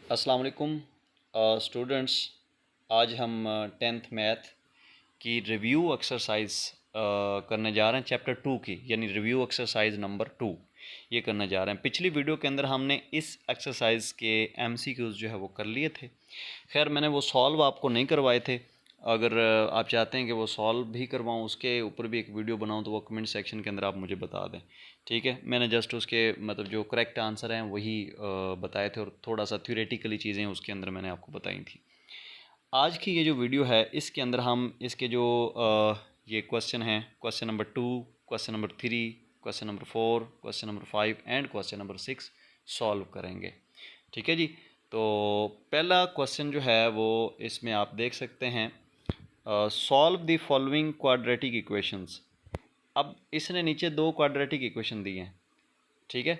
अस्सलाम वालेकुम स्टूडेंट्स। आज हम टेंथ मैथ की रिव्यू एक्सरसाइज करने जा रहे हैं चैप्टर 2 की, यानी रिव्यू एक्सरसाइज नंबर 2 ये करने जा रहे हैं। पिछली वीडियो के अंदर हमने इस एक्सरसाइज के एमसीक्यूज़ जो है वो कर लिए थे। खैर मैंने वो सॉल्व आपको नहीं करवाए थे। अगर आप चाहते हैं कि वो सॉल्व भी करवाऊँ, उसके ऊपर भी एक वीडियो बनाऊँ, तो वो कमेंट सेक्शन के अंदर आप मुझे बता दें। ठीक है, मैंने जस्ट उसके मतलब जो करेक्ट आंसर हैं वही बताए थे, और थोड़ा सा थ्योरेटिकली चीज़ें उसके अंदर मैंने आपको बताई थी। आज की ये जो वीडियो है इसके अंदर हम इसके जो ये क्वेश्चन हैं, question number 2, question number 3, question number 4, question number 5 and question number 6 solve करेंगे। ठीक है जी। तो पहला क्वेश्चन जो है वो इसमें आप देख सकते हैं, solve the following quadratic equations. अब इसने नीचे दो क्वाड्रेटिक इक्वेशन दिए हैं। ठीक है,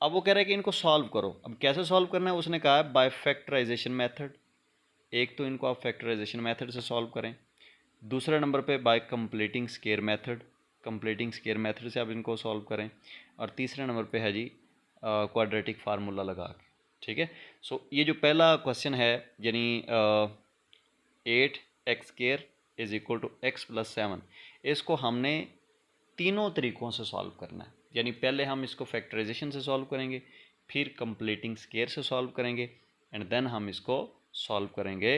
अब वो कह रहा है कि इनको सॉल्व करो। अब कैसे सॉल्व करना है, उसने कहा है बाय फैक्टराइजेशन मेथड। एक तो इनको आप फैक्टराइजेशन मेथड से सॉल्व करें। दूसरे नंबर पे bye completing square method, completing square method से आप इनको सॉल्व करें। और तीसरे नंबर पे है जी क्वाड्रेटिक फार्मूला लगा के। ठीक है, सो ये जो पहला क्वेश्चन है, यानी 8x square is equal to x plus 7, इसको हमने तीनों तरीक़ों से सॉल्व करना है। यानी पहले हम इसको फैक्टराइजेशन से सॉल्व करेंगे, फिर कंप्लीटिंग स्केयर से सॉल्व करेंगे, एंड देन हम इसको सॉल्व करेंगे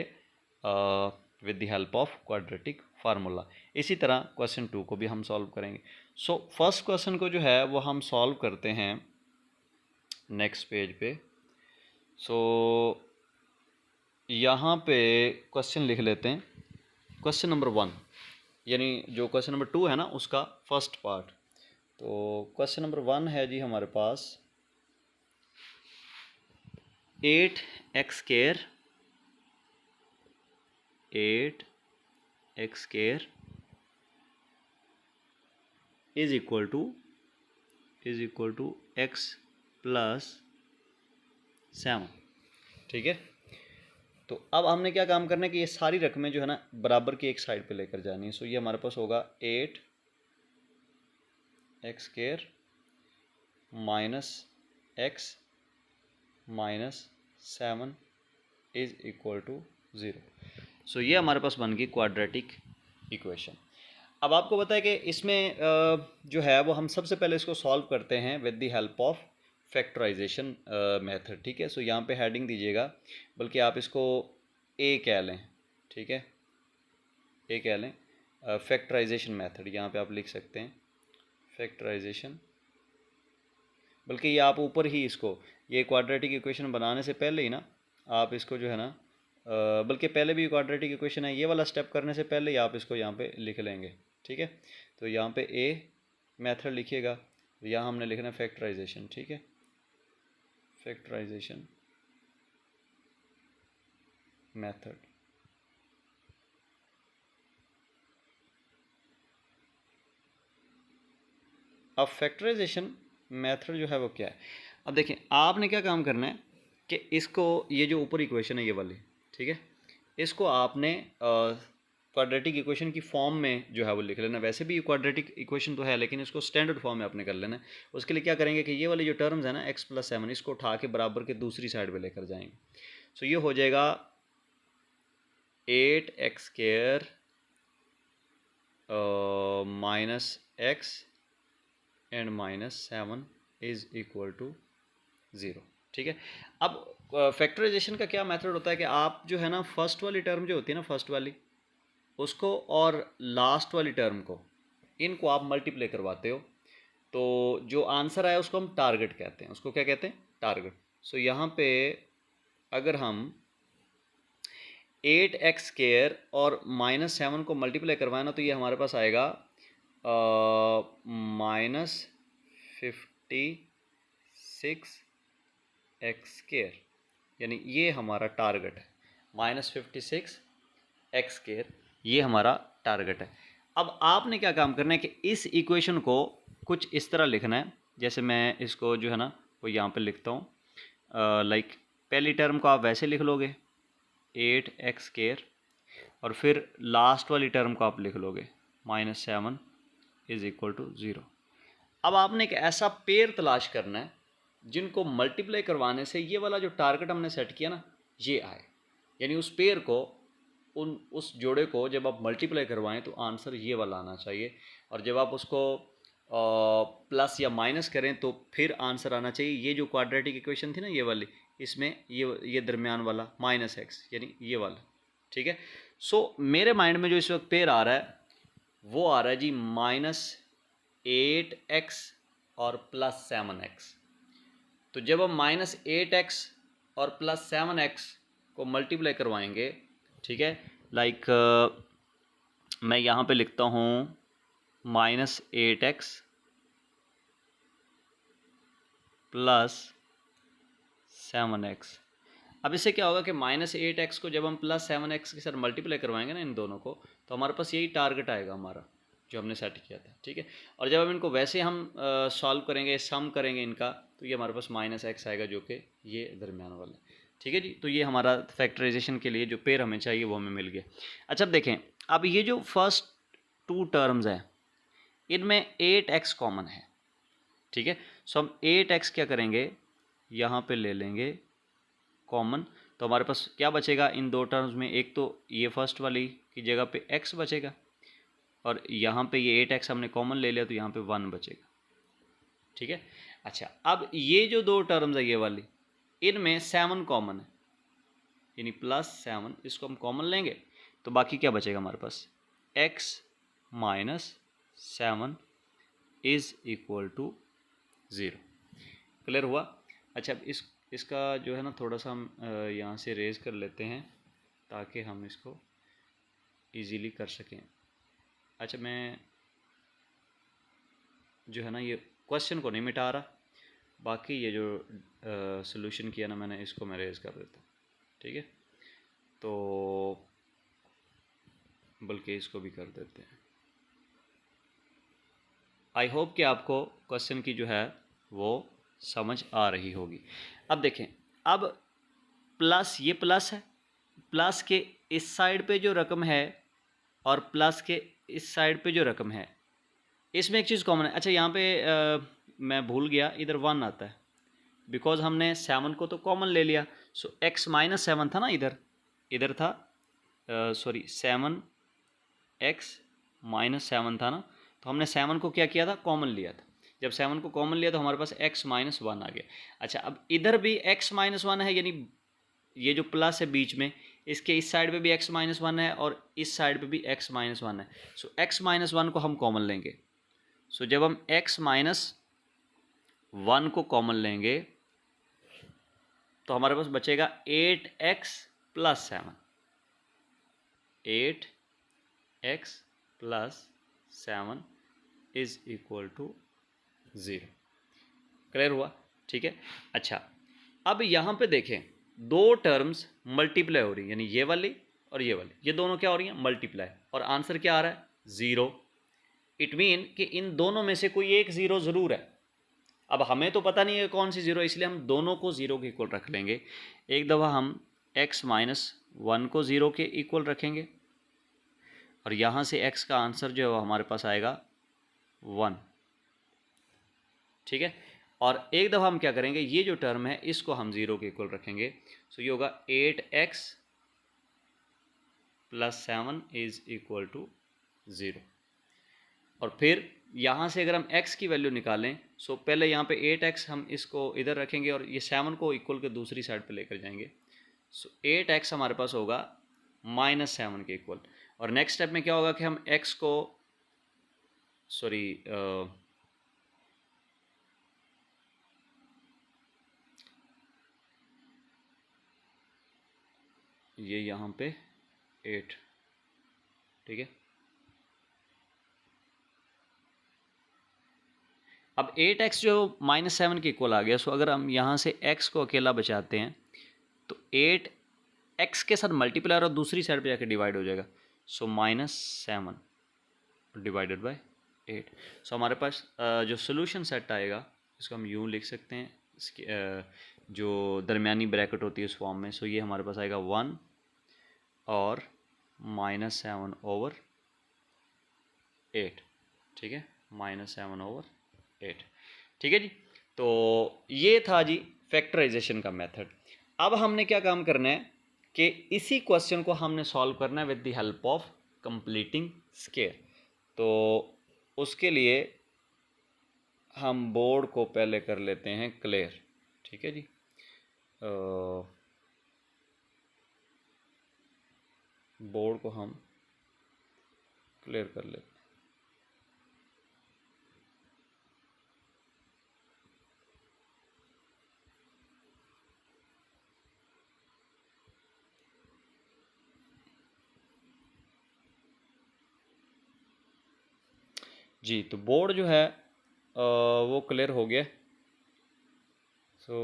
with the help of quadratic formula. इसी तरह क्वेश्चन 2 को भी हम सॉल्व करेंगे। सो फर्स्ट क्वेश्चन को जो है वो हम सॉल्व करते हैं नेक्स्ट पेज पे। सो यहाँ पे क्वेश्चन लिख लेते हैं, क्वेश्चन नंबर 1, यानी जो क्वेश्चन नंबर 2 है ना उसका फर्स्ट पार्ट। तो क्वेश्चन नंबर 1 है जी हमारे पास 8x square, 8x square is equal to x plus 7। ठीक है, तो अब हमने क्या काम करना है कि ये सारी रकमें जो है ना बराबर की एक साइड पे लेकर जानी है। सो ये हमारे पास होगा 8x square minus x minus 7 is equal to 0। So ये हमारे पास बन गई क्वाड्रेटिक इक्वेशन। अब आपको पता है कि इसमें जो है वो हम सबसे पहले इसको सॉल्व करते हैं with the help of factorization method. ठीक है, सो यहाँ पे हेडिंग दीजिएगा, बल्कि आप इसको ए कह लें। ठीक है, ए कह लें, फैक्टराइजेशन मेथड यहाँ पे आप लिख सकते हैं, फैक्टराइजेशन। बल्कि ये आप ऊपर ही इसको, ये क्वाड्रेटिक इक्वेशन बनाने से पहले ही ना आप इसको जो है ना, बल्कि पहले भी क्वाड्रेटिक इक्वेशन है, ये वाला स्टेप करने से पहले ही आप इसको यहाँ पे लिख लेंगे। ठीक है, तो यहाँ पे ए मेथड लिखिएगा, यहाँ हमने लिखना है फैक्टराइजेशन। ठीक है, फैक्टराइजेशन मेथड। अब फैक्टराइजेशन मेथड जो है वो क्या है, अब देखिए आपने क्या काम करना है कि इसको, ये जो ऊपर इक्वेशन है ये वाली, ठीक है, इसको आपने क्वाड्रेटिक इक्वेशन की फॉर्म में जो है वो लिख लेना। वैसे भी क्वाड्रेटिक इक्वेशन तो है, लेकिन इसको स्टैंडर्ड फॉर्म में आपने कर लेना है। उसके लिए क्या करेंगे कि ये वाली जो टर्म्स है ना x प्लस 7, इसको उठा के बराबर के दूसरी साइड पे लेकर जाएंगे। सो ये हो जाएगा 8x square minus x and minus 7 is equal to 0। ठीक है, अब फैक्टराइजेशन का क्या मेथड होता है कि आप जो है ना फर्स्ट वाली टर्म जो होती है ना, फर्स्ट वाली उसको और लास्ट वाली टर्म को, इनको आप मल्टीप्लाई करवाते हो, तो जो आंसर आया उसको हम टारगेट कहते हैं। उसको क्या कहते हैं? टारगेट। सो यहाँ पे अगर हम 8x स्केयर और माइनस 7 को मल्टीप्लाई करवाए ना, तो ये हमारे पास आएगा -56x स्केयर, यानी ये हमारा टारगेट है। -56x स्केयर ये हमारा टारगेट है। अब आपने क्या काम करना है कि इस इक्वेशन को कुछ इस तरह लिखना है, जैसे मैं इसको जो है ना वो यहाँ पे लिखता हूँ। लाइक पहली टर्म को आप वैसे लिख लोगे 8x स्केयर, और फिर लास्ट वाली टर्म को आप लिख लोगे -7 इज इक्वल टू 0। अब आपने एक ऐसा पेयर तलाश करना है जिनको मल्टीप्लाई करवाने से ये वाला जो टारगेट हमने सेट किया ना ये आए, यानी उस पेयर को उस जोड़े को जब आप मल्टीप्लाई करवाएं तो आंसर ये वाला आना चाहिए, और जब आप उसको प्लस या माइनस करें तो फिर आंसर आना चाहिए ये जो क्वाड्रेटिक इक्वेशन थी ना ये वाली, इसमें ये दरमियान वाला माइनस एक्स यानी ये वाला। ठीक है, सो मेरे माइंड में जो इस वक्त पेयर आ रहा है वो आ रहा है जी -8x और +7x। तो जब हम -8x और +7x को मल्टीप्लाई करवाएंगे, ठीक है, लाइक मैं यहाँ पे लिखता हूँ -8x +7x। अब इससे क्या होगा कि -8x को जब हम +7x के साथ मल्टीप्लाई करवाएंगे ना इन दोनों को, तो हमारे पास यही टारगेट आएगा हमारा जो हमने सेट किया था। ठीक है, और जब हम इनको वैसे हम सॉल्व करेंगे, सम करेंगे इनका, तो ये हमारे पास -x आएगा जो कि ये दरमियान वाला। ठीक है जी, तो ये हमारा फैक्टराइजेशन के लिए जो पेयर हमें चाहिए वो हमें मिल गया। अच्छा अब देखें, अब ये जो फर्स्ट 2 टर्म्स हैं इनमें 8x कॉमन है। ठीक है, सो हम 8x क्या करेंगे, यहाँ पे ले लेंगे कॉमन, तो हमारे पास क्या बचेगा इन दो टर्म्स में, एक तो ये फर्स्ट वाली की जगह पे x बचेगा, और यहाँ पे ये 8x हमने कॉमन ले लिया तो यहाँ पे 1 बचेगा। ठीक है, अच्छा अब ये जो दो टर्म्स है ये वाली, इनमें 7 कॉमन है, यानी +7, इसको हम कॉमन लेंगे तो बाकी क्या बचेगा हमारे पास, x - 7 is equal to 0। Clear हुआ। अच्छा अब इसका जो है ना थोड़ा सा हम यहाँ से रेज कर लेते हैं ताकि हम इसको इजीली कर सकें। अच्छा मैं जो है ना ये क्वेश्चन को नहीं मिटा रहा, बाकी ये जो सॉल्यूशन किया ना मैंने, इसको मैं रेज कर देता हूँ। ठीक है, तो बल्कि इसको भी कर देते हैं। आई होप कि आपको क्वेश्चन की जो है वो समझ आ रही होगी। अब देखें, अब प्लस, ये प्लस है, प्लस के इस साइड पे जो रकम है और प्लस के इस साइड पे जो रकम है, इसमें एक चीज़ कॉमन है। अच्छा यहाँ पे मैं भूल गया, इधर 1 आता है, बिकॉज हमने 7 को तो कॉमन ले लिया। सो x - 7 था ना, इधर था, सॉरी 7x - 7 था ना, तो हमने 7 को क्या किया था, कॉमन लिया था। जब 7 को कॉमन लिया तो हमारे पास x - 1 आ गया। अच्छा अब इधर भी x - 1 है, यानी ये जो प्लस है बीच में, इसके इस साइड पे भी x - 1 है और इस साइड पे भी x - 1 है। सो x - 1 को हम कॉमन लेंगे। सो जब हम x - 1 को कॉमन लेंगे तो हमारे पास बचेगा 8x + 7, 8x + 7 is equal to 0। Clear हुआ। ठीक है, अच्छा अब यहाँ पे देखें, दो टर्म्स मल्टीप्लाई हो रही, यानी ये वाली और ये वाली, ये दोनों क्या हो रही हैं, मल्टीप्लाई, और आंसर क्या आ रहा है, 0। इट मीन कि इन दोनों में से कोई एक 0 ज़रूर है। अब हमें तो पता नहीं है कौन सी 0, इसलिए हम दोनों को 0 के इक्वल रख लेंगे। एक दफ़ा हम x - 1 को 0 के इक्वल रखेंगे, और यहाँ से x का आंसर जो है वो हमारे पास आएगा 1। ठीक है, और एक दफ़ा हम क्या करेंगे, ये जो टर्म है इसको हम 0 के इक्वल रखेंगे। सो ये होगा 8x + 7 इज़ इक्वल टू 0। और फिर यहाँ से अगर हम x की वैल्यू निकालें, सो पहले यहाँ पे 8x हम इसको इधर रखेंगे और ये 7 को इक्वल के दूसरी साइड पे लेकर जाएंगे। सो 8x हमारे पास होगा -7 के इक्वल, और नेक्स्ट स्टेप में क्या होगा कि हम x को, सॉरी ये यहाँ पे 8, ठीक है, अब 8x जो -7 के इक्वल आ गया। सो अगर हम यहाँ से x को अकेला बचाते हैं तो 8x के साथ मल्टीप्लाई और दूसरी साइड पे जाकर डिवाइड हो जाएगा। सो -7 डिवाइडेड बाय 8। सो हमारे पास जो सोल्यूशन सेट आएगा इसको हम यूँ लिख सकते हैं, इसकी जो दरमियानी ब्रैकेट होती है उस फॉर्म में। सो ये हमारे पास आएगा 1 और -7/8। ठीक है, -7/8। ठीक है जी, तो ये था जी फैक्टराइजेशन का मेथड। अब हमने क्या काम करना है कि इसी क्वेश्चन को हमने सॉल्व करना है with the help of completing square. तो उसके लिए हम बोर्ड को पहले कर लेते हैं क्लियर, ठीक है जी। बोर्ड को हम क्लियर कर लेते हैं। जी तो बोर्ड जो है वो क्लियर हो गया। सो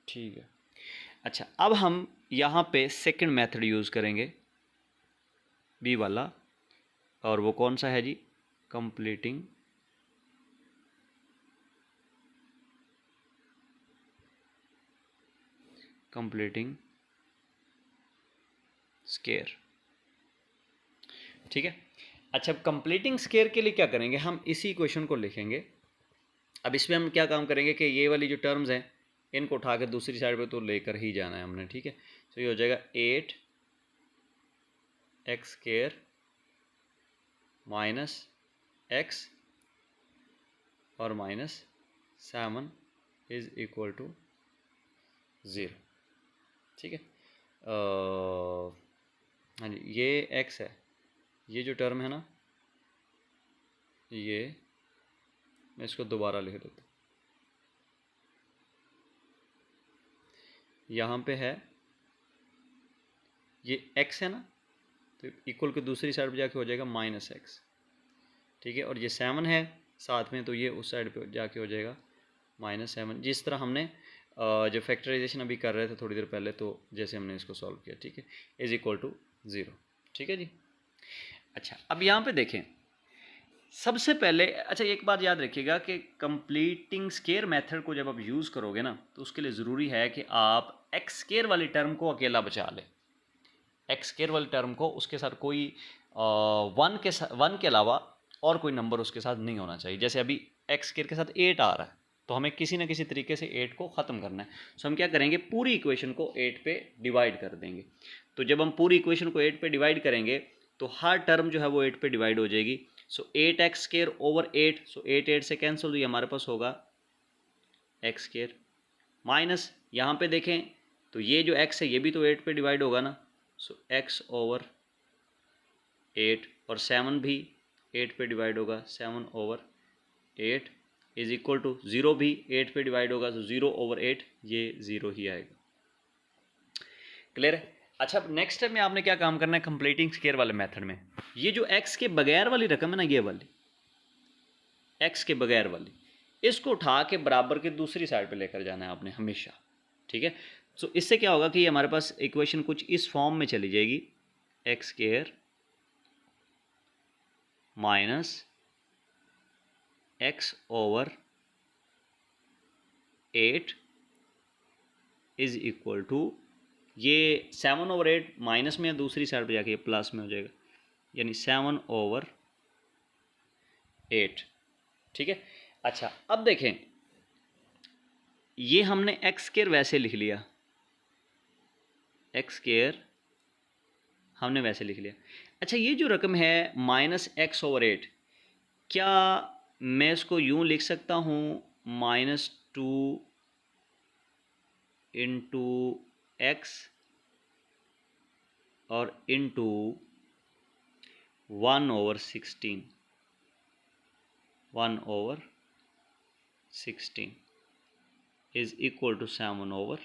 ठीक है। अच्छा, अब हम यहाँ पे सेकंड मेथड यूज़ करेंगे बी वाला, और वो कौन सा है जी? कंप्लीटिंग स्केयर, ठीक है। अच्छा, अब कंप्लीटिंग स्केयर के लिए क्या करेंगे, हम इसी इक्वेशन को लिखेंगे। अब इसमें हम क्या काम करेंगे कि ये वाली जो टर्म्स हैं इनको उठा के दूसरी साइड पे तो लेकर ही जाना है हमने, ठीक है। तो ये हो जाएगा 8x² माइनस x और माइनस 7 इज इक्वल टू 0, ठीक है। हाँ जी, ये x है, ये जो टर्म है ना, ये मैं इसको दोबारा लिख देता हूँ। यहाँ पे है ये x है ना, तो इक्वल के दूसरी साइड पे जाके हो जाएगा -x, ठीक है। और ये 7 है साथ में, तो ये उस साइड पे जाके हो जाएगा -7। जिस तरह हमने जो फैक्टराइजेशन अभी कर रहे थे थोड़ी देर पहले, तो जैसे हमने इसको सॉल्व किया, ठीक है, इज इक्वल टू 0, ठीक है जी। अच्छा, अब यहाँ पे देखें सबसे पहले, अच्छा एक बात याद रखिएगा कि कंप्लीटिंग स्केयर मेथड को जब आप यूज़ करोगे ना, तो उसके लिए ज़रूरी है कि आप एक्स स्केयर वाली टर्म को अकेला बचा लें। एक्स स्केयर वाली टर्म को, उसके साथ कोई वन के अलावा और कोई नंबर उसके साथ नहीं होना चाहिए। जैसे अभी एक्स स्केयर के साथ 8 आ रहा है, तो हमें किसी ना किसी तरीके से 8 को ख़त्म करना है। सो हम क्या करेंगे, पूरी इक्वेशन को 8 पे डिवाइड कर देंगे। तो जब हम पूरी इक्वेशन को 8 पे डिवाइड करेंगे तो हर टर्म जो है वो 8 पे डिवाइड हो जाएगी। सो 8x² ओवर 8, सो 8 से कैंसिल, तो ये हमारे पास होगा x² माइनस, यहाँ पे देखें तो ये जो x है ये भी तो 8 पे डिवाइड होगा ना, सो x ओवर 8, और 7 भी 8 पे डिवाइड होगा, 7 ओवर 8 इज इक्वल टू 0 भी 8 पे डिवाइड होगा, तो 0 ओवर 8 ये 0 ही आएगा। क्लियर है? अच्छा, अब नेक्स्ट स्टेप में आपने क्या काम करना है कंप्लीटिंग स्केयर वाले मेथड में, ये जो x के बगैर वाली रकम है ना, ये वाली x के बगैर वाली, इसको उठा के बराबर के दूसरी साइड पे लेकर जाना है आपने हमेशा, ठीक है। सो इससे क्या होगा कि हमारे पास इक्वेशन कुछ इस फॉर्म में चली जाएगी, x² minus x over 8 is equal to, ये 7 ओवर 8 माइनस में है, दूसरी साइड पे जाके ये प्लस में हो जाएगा, यानी 7 ओवर 8, ठीक है। अच्छा, अब देखें ये हमने एक्स स्केयर वैसे लिख लिया, एक्स स्केयर हमने वैसे लिख लिया। अच्छा, ये जो रकम है -x ओवर 8, क्या मैं इसको यूं लिख सकता हूँ -2 इंटू एक्स और into 1 over 16 is equal to 7 over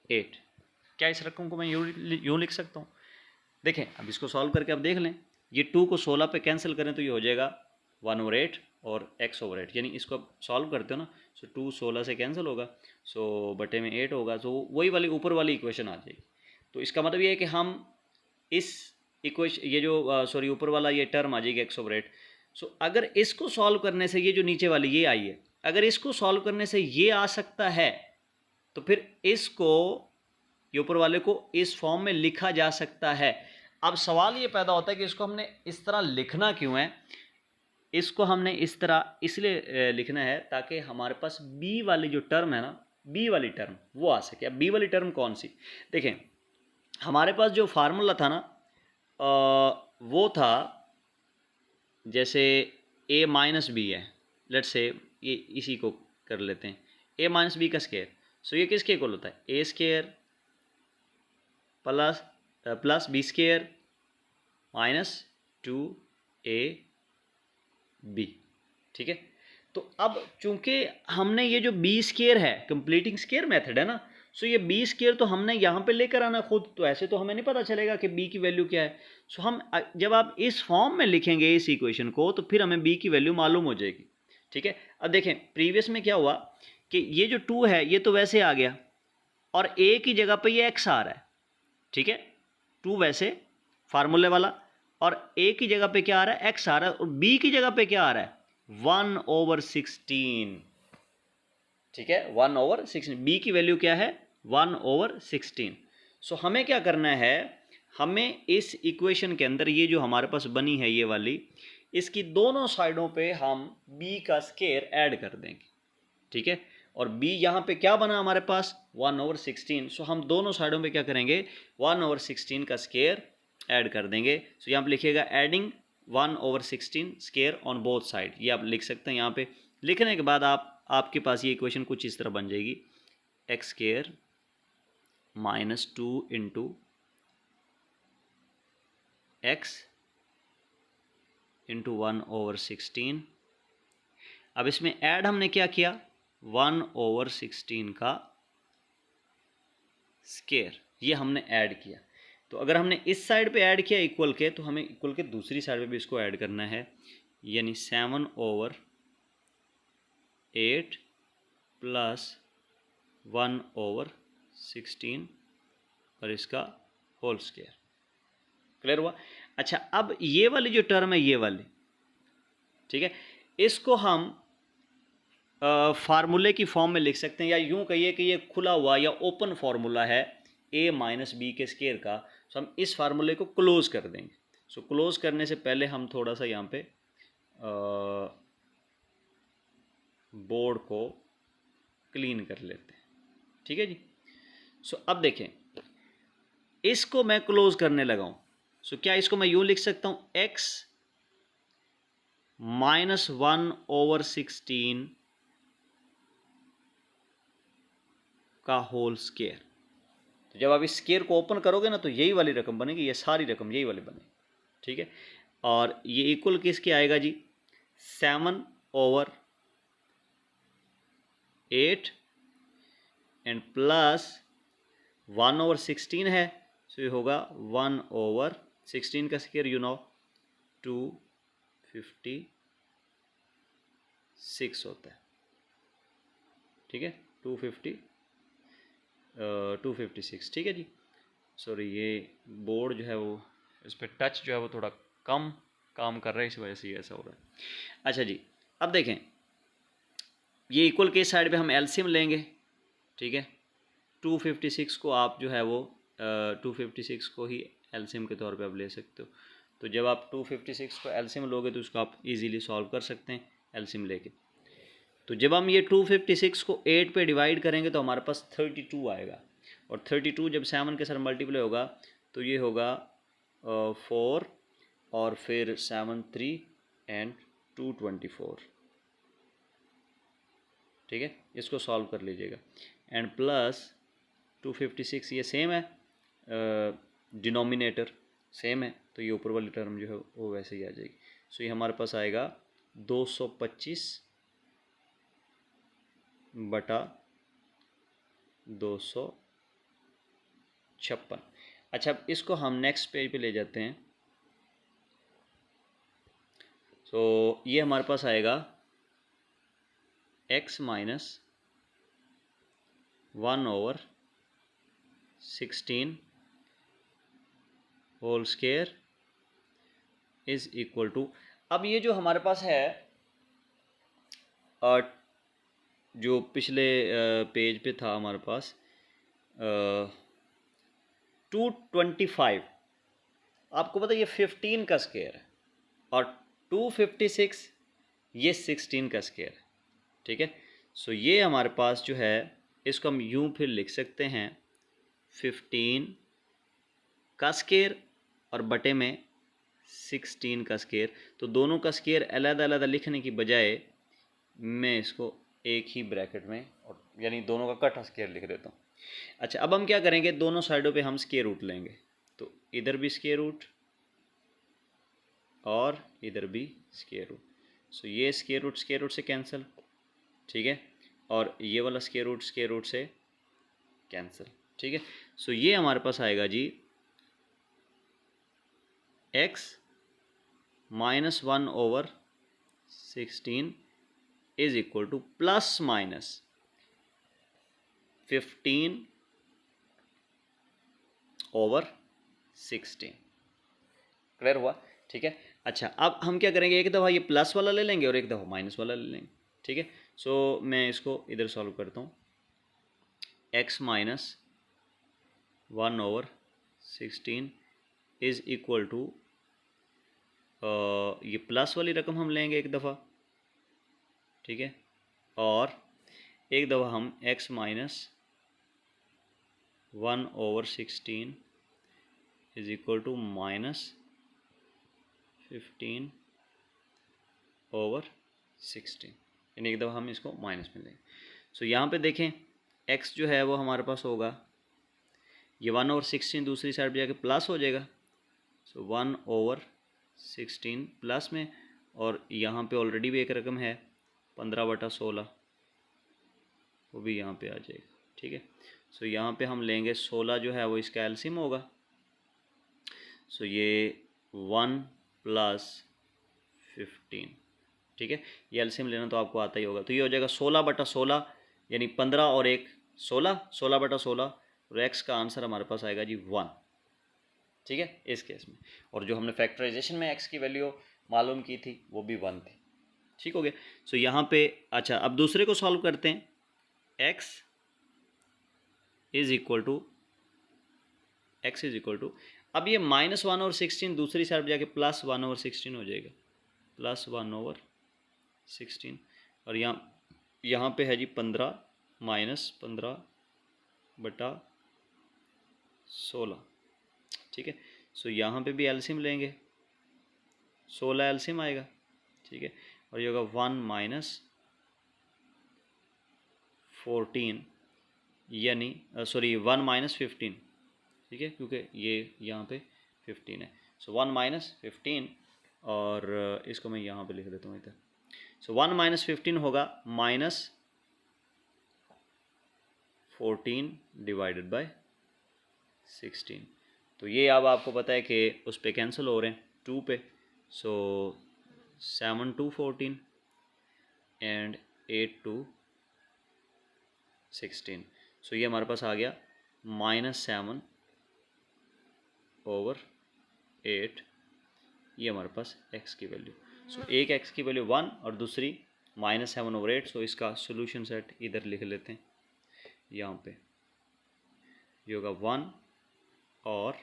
8। क्या इस रकम को मैं यूँ लिख सकता हूँ? देखें, अब इसको सॉल्व करके आप देख लें, ये 2 को 16 पे कैंसिल करें तो ये हो जाएगा 1 ओवर 8 और x ओवर 8, यानी इसको आप सॉल्व करते हो ना, सो 2 16 से कैंसिल होगा, सो बटे में 8 होगा, तो वही वाली ऊपर वाली इक्वेशन आ जाएगी। तो इसका मतलब ये है कि हम इस इक्वेशन, ये जो सॉरी ऊपर वाला ये टर्म आ जाएगी x ओवर 8। सो अगर इसको सॉल्व करने से ये जो नीचे वाली ये आई है, अगर इसको सॉल्व करने से ये आ सकता है, तो फिर इसको, ये ऊपर वाले को इस फॉर्म में लिखा जा सकता है। अब सवाल ये पैदा होता है कि इसको हमने इस तरह लिखना क्यों है। इसको हमने इस तरह इसलिए लिखना है ताकि हमारे पास बी वाली जो टर्म है ना, बी वाली टर्म वो आ सके। अब बी वाली टर्म कौन सी, देखें हमारे पास जो फार्मूला था ना वो था, जैसे a माइनस बी है, लेट्स से ये इसी को कर लेते हैं, a माइनस बी का स्केयर। सो ये किसके इक्वल होता है, A square plus B square minus 2ab, ठीक है। तो अब चूंकि हमने ये जो बी स्केयर है, कंप्लीटिंग स्केयर मेथड है ना, सो ये बी स्केयर तो हमने यहाँ पे लेकर आना खुद, तो ऐसे तो हमें नहीं पता चलेगा कि बी की वैल्यू क्या है। सो हम जब आप इस फॉर्म में लिखेंगे इस इक्वेशन को, तो फिर हमें बी की वैल्यू मालूम हो जाएगी, ठीक है। अब देखें प्रीवियस में क्या हुआ कि ये जो 2 है ये तो वैसे आ गया, और ए की जगह पे ये एक्स आ रहा है, ठीक है, 2 वैसे फार्मूले वाला, और ए की जगह पे क्या आ रहा है, एक्स आ रहा है, और बी की जगह पे क्या आ रहा है, 1/16, ठीक है, 1/16। बी की वैल्यू क्या है, 1/16। सो हमें क्या करना है, हमें इस इक्वेशन के अंदर ये जो हमारे पास बनी है ये वाली, इसकी दोनों साइडों पे हम b का स्केयर ऐड कर देंगे, ठीक है। और b यहाँ पे क्या बना हमारे पास, 1/16। सो हम दोनों साइडों पे क्या करेंगे, 1/16 का स्केयर ऐड कर देंगे। सो यहाँ पे लिखिएगा adding 1/16 square on both side, ये आप लिख सकते हैं। यहाँ पे लिखने के बाद आपके पास ये इक्वेशन कुछ इस तरह बन जाएगी, x square minus 2 into x into 1/16। अब इसमें ऐड हमने क्या किया, 1/16 का स्केयर, ये हमने ऐड किया। तो अगर हमने इस साइड पे ऐड किया इक्वल के, तो हमें इक्वल के दूसरी साइड पे भी इसको ऐड करना है, यानी 7/8 प्लस 1/16 और इसका होल स्केयर। क्लियर हुआ। अच्छा अब ये वाली जो टर्म है ये वाली, ठीक है, इसको हम फार्मूले की फॉर्म में लिख सकते हैं, या यूं कहिए कि ये खुला हुआ या ओपन फार्मूला है a माइनस बी के स्केयर का। सो हम इस फार्मूले को क्लोज कर देंगे। सो क्लोज करने से पहले हम थोड़ा सा यहाँ पे बोर्ड को क्लीन कर लेते हैं, ठीक है जी। सो अब देखें इसको मैं क्लोज करने लगा हूँ। सो क्या इसको मैं यूं लिख सकता हूँ, x माइनस 1/16 का होल स्केयर। तो जब आप इस स्केयर को ओपन करोगे ना, तो यही वाली रकम बनेगी, ये सारी रकम यही वाली बनेगी, ठीक है। और ये इक्वल किसके आएगा जी, 7/8 एंड प्लस 1/16 है, सो ये होगा 1/16 का स्केयर, यू नो 256 होता है, ठीक है, 256, ठीक है जी। सॉरी ये बोर्ड जो है वो, इस पर टच जो है वो थोड़ा कम काम कर रहा है, इस वजह से ऐसा हो रहा है। अच्छा जी अब देखें ये इक्वल के साइड पे हम एलसीएम लेंगे, ठीक है। 256 को आप जो है वो 256 को ही एलसीएम के तौर पे आप ले सकते हो। तो जब आप 256 को एलसीएम लोगे तो उसको आप इजीली सॉल्व कर सकते हैं एलसीएम लेके। तो जब हम ये 256 को 8 पे डिवाइड करेंगे तो हमारे पास 32 आएगा, और 32 जब 7 के साथ मल्टीप्लाई होगा तो ये होगा 4 और फिर 7 3 एंड 224, ठीक है। इसको सॉल्व कर लीजिएगा एंड प्लस 256, ये सेम है, डिनोमिनेटर सेम है, तो ये ऊपर वाली टर्म जो है वो वैसे ही आ जाएगी। सो ये हमारे पास आएगा 225 बटा 256। अच्छा अब इसको हम नेक्स्ट पेज पे ले जाते हैं। सो ये हमारे पास आएगा x minus 1/16 whole square is equal to, अब ये जो हमारे पास है जो पिछले पेज पे था हमारे पास 225, आपको पता है ये 15 का स्केयर है, और 256 ये 16 का स्क्वायर है, ठीक है। सो ये हमारे पास जो है इसको हम यूँ फिर लिख सकते हैं 15 का स्क्वायर और बटे में 16 का स्क्वायर। तो दोनों का स्क्वायर अलग अलग लिखने की बजाय मैं इसको एक ही ब्रैकेट में और यानी दोनों का इकट्ठा स्क्वायर लिख देता हूँ। अच्छा, अब हम क्या करेंगे, दोनों साइडों पे हम स्क्वायर रूट लेंगे। तो इधर भी स्क्वायर रूट और इधर भी स्क्वायर रूट। सो ये स्क्वायर रूट से कैंसिल, ठीक है, और ये वाला स्क्वायर रूट से कैंसिल, ठीक है। सो ये हमारे पास आएगा जी x -1/16 is equal two plus minus 15/16। Clear हुआ, ठीक है। अच्छा, अब हम क्या करेंगे, एक दफ़ा ये प्लस वाला ले लेंगे और एक दफ़ा माइनस वाला ले लेंगे, ठीक है। सो मैं इसको इधर सॉल्व करता हूँ। x -1/16 इज़ इक्वल टू, ये प्लस वाली रकम हम लेंगे एक दफ़ा, ठीक है, और एक दफ़ा हम x -1/16 इज़ इक्वल टू -15/16, यानी एक दफ़ा हम इसको माइनस में लेंगे। सो यहाँ पे देखें x जो है वो हमारे पास होगा, ये 1/16 दूसरी साइड पे जाके प्लस हो जाएगा। सो 1/16 प्लस में, और यहाँ पे ऑलरेडी भी एक रकम है 15/16, वो भी यहाँ पे आ जाएगा, ठीक है। सो यहाँ पे हम लेंगे 16 जो है वो इसका एलसीएम होगा। सो ये 1 + 15, ठीक है, ये एलसीएम लेना तो आपको आता ही होगा। तो ये हो जाएगा 16/16, यानी 15 और 1 16, 16/16, और x का आंसर हमारे पास आएगा जी 1, ठीक है, इस केस में। और जो हमने फैक्टराइजेशन में x की वैल्यू मालूम की थी वो भी 1 थी, ठीक हो गया। सो यहाँ पे अच्छा, अब दूसरे को सॉल्व करते हैं। x इज़ इक्वल टू, अब ये -1/16 दूसरी साइड जाके +1/16 हो जाएगा, +1/16, और यहाँ पे है जी 15 -15/16, ठीक है। सो यहाँ पे भी एलसीएम लेंगे, 16 एलसीएम आएगा, ठीक है, और ये होगा 1 -14, यानी 1 -15, ठीक है, क्योंकि ये यहाँ पे 15 है। सो 1 -15, और इसको मैं यहाँ पे लिख देता हूँ इधर। सो 1 -15 होगा -14 डिवाइडेड बाय 16। तो ये अब आपको पता है कि उस पे कैंसिल हो रहे हैं 2 पे। सो 7 2 14 एंड 8 2 16। सो ये हमारे पास आ गया -7/8, ये हमारे पास x की वैल्यू। सो एक x की वैल्यू 1 और दूसरी -7/8। सो इसका सोल्यूशन सेट इधर लिख लेते हैं, यहाँ पे ये होगा 1 और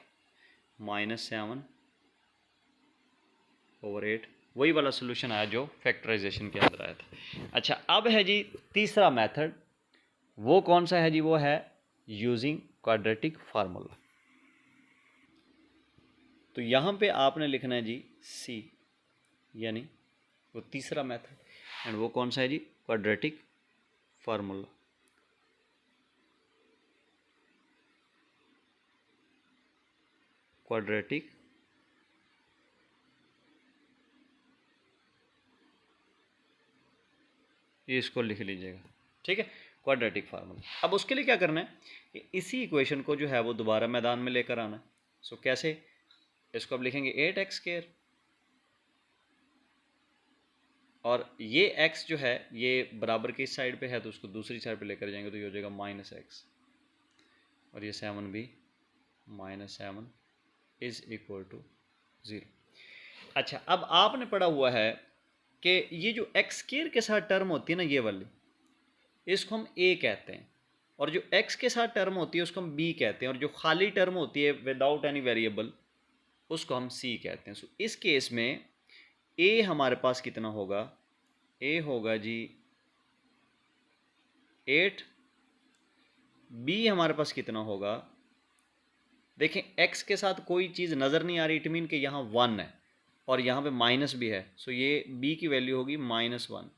-7/8, वही वाला सोल्यूशन आया जो फैक्टराइजेशन के अंदर आया था। अच्छा, अब है जी तीसरा मेथड, वो कौन सा है जी, वो है यूजिंग क्वाड्रेटिक फार्मूला। तो यहाँ पे आपने लिखना है जी C, यानी वो तीसरा मेथड, एंड वो कौन सा है जी, क्वाड्रेटिक फार्मूला। क्वाड्रेटिक ये इसको लिख लीजिएगा, ठीक है, क्वाड्रेटिक फार्मूला। अब उसके लिए क्या करना है कि इसी इक्वेशन को जो है वो दोबारा मैदान में लेकर आना है। सो कैसे, इसको अब लिखेंगे 8x², और ये x जो है ये बराबर की साइड पे है तो उसको दूसरी साइड पे लेकर जाएंगे, तो ये हो जाएगा -x, और ये 7 भी -7 इज़ इक्वल टू 0। अच्छा, अब आपने पढ़ा हुआ है कि ये जो x² के साथ टर्म होती है ना, ये वाली, इसको हम a कहते हैं, और जो x के साथ टर्म होती है उसको हम b कहते हैं, और जो खाली टर्म होती है विदाउट एनी वेरिएबल उसको हम c कहते हैं। सो इस केस में a हमारे पास कितना होगा, ए होगा जी 8, बी हमारे पास कितना होगा, देखें x के साथ कोई चीज़ नज़र नहीं आ रही, इट मीन कि यहाँ 1 है और यहाँ पे माइनस भी है, सो ये b की वैल्यू होगी -1,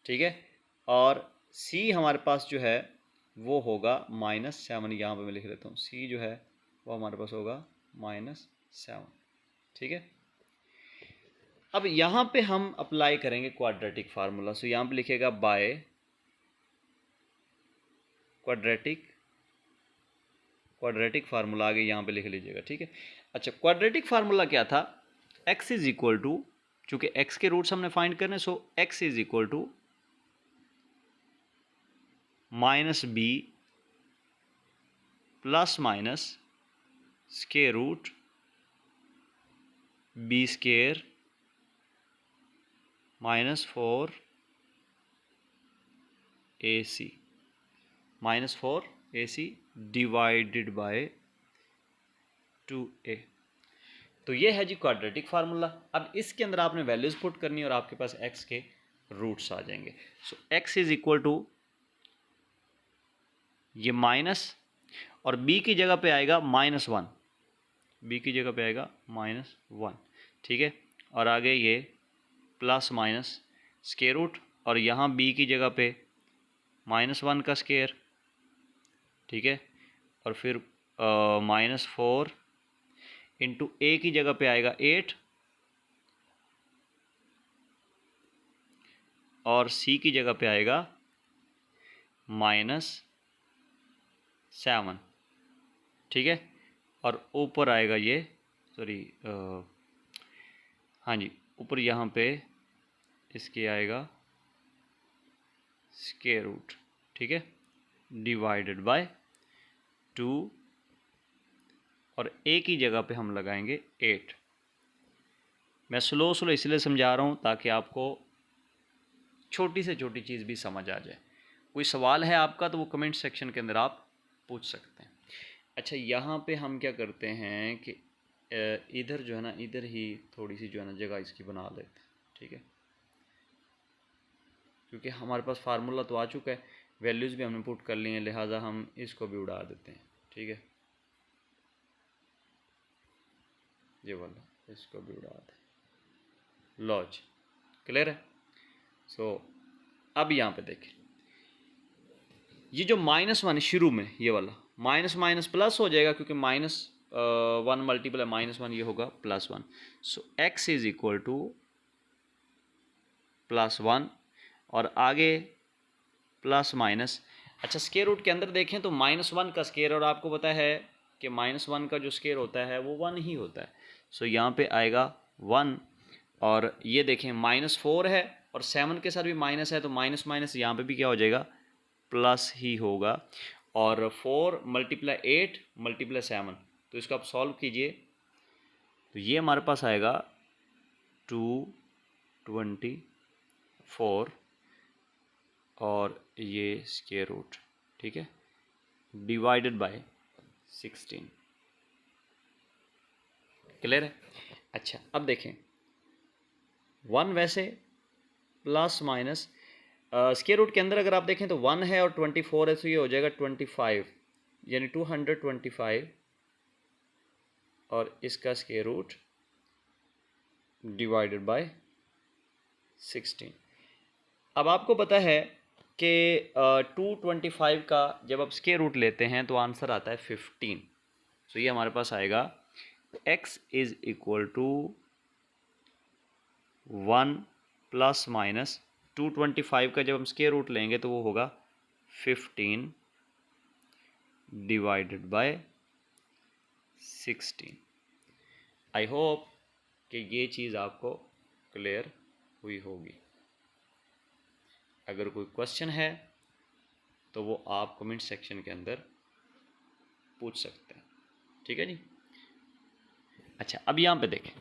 ठीक है। और c हमारे पास जो है वो होगा -7, यहाँ पे मैं लिख लेता हूँ, c जो है वो हमारे पास होगा -7, ठीक है। अब यहाँ पे हम अप्लाई करेंगे क्वाड्रेटिक फार्मूला, सो यहाँ पे लिखेगा बाय क्वाड्रेटिक फार्मूला, आगे यहाँ पे लिख लीजिएगा, ठीक है। अच्छा, क्वाड्रेटिक फार्मूला क्या था, x इज इक्वल टू, चूंकि x के रूट्स हमने फाइंड करने, so x is equal to -b plus minus square root b square -4 ac divided by 2a। तो ये है जी क्वाड्रेटिक फार्मूला। अब इसके अंदर आपने वैल्यूज पुट करनी है और आपके पास x के रूट्स आ जाएंगे। सो x इज इक्वल टू ये माइनस और b की जगह पे आएगा -1, b की जगह पे आएगा -1, ठीक है। और आगे ये प्लस माइनस स्क्वायर रूट और यहाँ b की जगह पे -1 का स्क्वायर, ठीक है। और फिर -4 इंटू a की जगह पे आएगा 8 और c की जगह पे आएगा -7, ठीक है। और ऊपर आएगा ये, सॉरी हाँ जी, ऊपर यहाँ पे इसके आएगा स्क्वायर रूट, ठीक है, डिवाइडेड बाय 2 और a की जगह पे हम लगाएंगे 8। मैं स्लो इसलिए समझा रहा हूँ ताकि आपको छोटी से छोटी चीज़ भी समझ आ जाए। कोई सवाल है आपका तो वो कमेंट सेक्शन के अंदर आप पूछ सकते हैं। अच्छा, यहाँ पे हम क्या करते हैं कि इधर जो है ना, इधर ही थोड़ी सी जो है ना जगह इसकी बना लेते हैं, ठीक है, क्योंकि हमारे पास फार्मूला तो आ चुका है, वैल्यूज़ भी हमने पुट कर ली हैं, लिहाजा हम इसको भी उड़ा देते हैं, ठीक है, ये वाला इसको भी उड़ा दें। लॉज क्लियर है। सो अब यहाँ पे देखें, ये जो -1 शुरू में, ये वाला माइनस माइनस प्लस हो जाएगा, क्योंकि -1 मल्टीप्लाई -1 ये होगा +1। सो x इज इक्वल टू +1 और आगे प्लस माइनस। अच्छा, स्क्वायर रूट के अंदर देखें तो -1 का स्क्वायर, और आपको पता है कि -1 का जो स्क्वायर होता है वो 1 ही होता है। सो यहाँ पे आएगा 1 और ये देखें -4 है और 7 के साथ भी माइनस है, तो माइनस माइनस यहाँ पे भी क्या हो जाएगा, प्लस ही होगा। और 4 × 8 × 7, तो इसको आप सॉल्व कीजिए तो ये हमारे पास आएगा 224 और ये स्क्वायर रूट, ठीक है, डिवाइडेड बाय 16। क्लियर है। अच्छा, अब देखें 1 वैसे प्लस माइनस स्क्वायर रूट के अंदर अगर आप देखें तो 1 है और 24 है, तो ये हो जाएगा 25, यानी 225 और इसका स्क्वायर रूट डिवाइडेड बाय 16। अब आपको पता है कि 225 का जब आप स्क्वायर रूट लेते हैं तो आंसर आता है 15। तो ये हमारे पास आएगा x is equal to 1 plus minus 225 का जब हम स्क्वायर रूट लेंगे तो वो होगा 15 डिवाइडेड बाय 16। आई होप कि ये चीज़ आपको क्लियर हुई होगी। अगर कोई क्वेश्चन है तो वो आप कमेंट सेक्शन के अंदर पूछ सकते हैं, ठीक है जी। अच्छा, अब यहाँ पे देखें,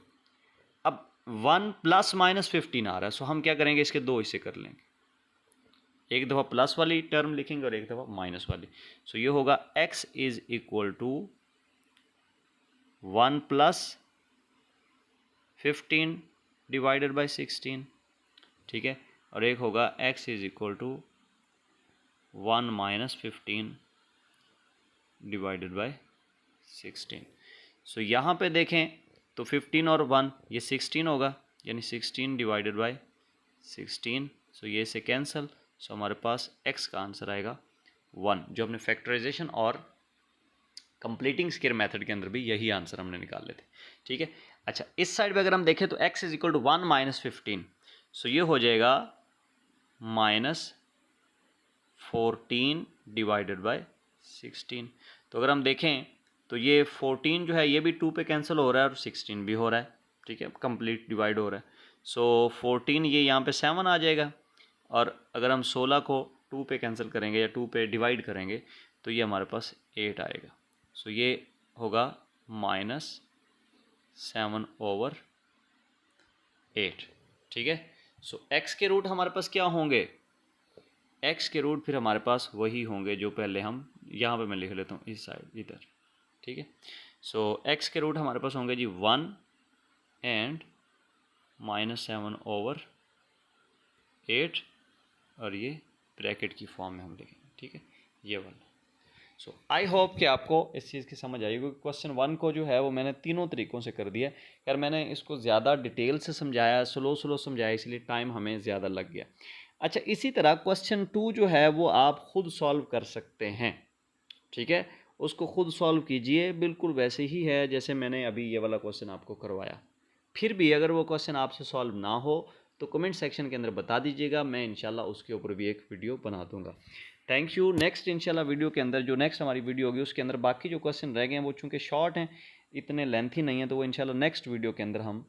अब 1 प्लस माइनस 15 आ रहा है, सो हम क्या करेंगे, इसके 2 हिस्से कर लेंगे, एक दफ़ा प्लस वाली टर्म लिखेंगे और एक दफ़ा माइनस वाली। सो ये होगा x is equal to 1 plus 15 divided by 16, ठीक है, और एक होगा x is equal to 1 minus 15 divided by 16। So यहाँ पे देखें तो 15 और 1 ये 16 होगा, यानी 16 डिवाइडेड बाय 16। सो ये से कैंसिल, सो हमारे पास x का आंसर आएगा 1, जो हमने फैक्टराइजेशन और कंप्लीटिंग स्क्वायर मेथड के अंदर भी यही आंसर हमने निकाले थे। ठीक है, अच्छा इस साइड पे अगर हम देखें तो x is equal to 1 minus 15, so ये हो जाएगा माइनस 14 डिवाइडेड बाय 16। तो अगर हम देखें तो ये 14 जो है ये भी 2 पे कैंसिल हो रहा है और 16 भी हो रहा है। ठीक है, कंप्लीट डिवाइड हो रहा है। सो 14 ये यहाँ पे 7 आ जाएगा, और अगर हम 16 को 2 पे कैंसिल करेंगे या 2 पे डिवाइड करेंगे तो ये हमारे पास 8 आएगा। सो ये होगा माइनस 7/8। ठीक है, सो x के रूट हमारे पास क्या होंगे, x के रूट फिर हमारे पास वही होंगे जो पहले हम यहाँ पे मैं लिख लेता हूँ इस साइड इधर। ठीक है, सो x के रूट हमारे पास होंगे जी 1 एंड माइनस 7/8, और ये ब्रैकेट की फॉर्म में हम लिखेंगे। ठीक है, ये वाला। सो आई होप कि आपको इस चीज़ की समझ आई, क्योंकि क्वेश्चन 1 को जो है वो मैंने तीनों तरीक़ों से कर दिया। यार मैंने इसको ज़्यादा डिटेल से समझाया, स्लो समझाया, इसलिए टाइम हमें ज़्यादा लग गया। अच्छा, इसी तरह क्वेश्चन 2 जो है वो आप ख़ुद सॉल्व कर सकते हैं। ठीक है, उसको ख़ुद सॉल्व कीजिए, बिल्कुल वैसे ही है जैसे मैंने अभी ये वाला क्वेश्चन आपको करवाया। फिर भी अगर वो क्वेश्चन आपसे सॉल्व ना हो तो कमेंट सेक्शन के अंदर बता दीजिएगा, मैं इंशाल्लाह उसके ऊपर भी एक वीडियो बना दूंगा। Thank you. नेक्स्ट इंशाल्लाह वीडियो के अंदर जो नेक्स्ट हमारी वीडियो होगी उसके अंदर बाकी जो क्वेश्चन रह गए हैं वो चूँकि शॉर्ट हैं, इतने लेंथी नहीं है, तो वो इंशाल्लाह नेक्स्ट वीडियो के अंदर हम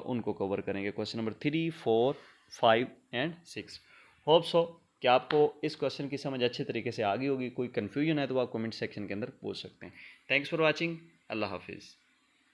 उनको कवर करेंगे। Question number 3, 4, 5 and 6। Hope so कि आपको इस क्वेश्चन की समझ अच्छे तरीके से आ गई होगी। कोई कन्फ्यूजन है तो आप कमेंट सेक्शन के अंदर पूछ सकते हैं। Thanks for watching. अल्लाह हाफिज़।